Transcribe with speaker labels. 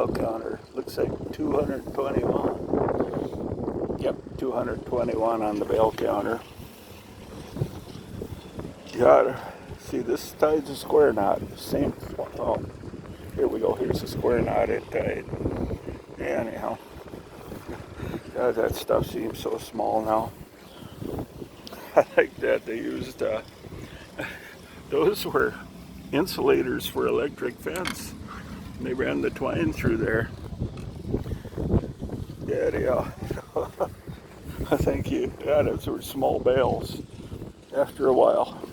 Speaker 1: bale counter. Looks like 221. Yep, 221 on the bale counter. Got see, this ties a square knot. Same. Oh, here we go. Here's a square knot it tied. Anyhow, God, that stuff seems so small now. I like that they used those were insulators for electric fence. And they ran the twine through there. Yeah. I think you. Yeah, those were small bales. After a while.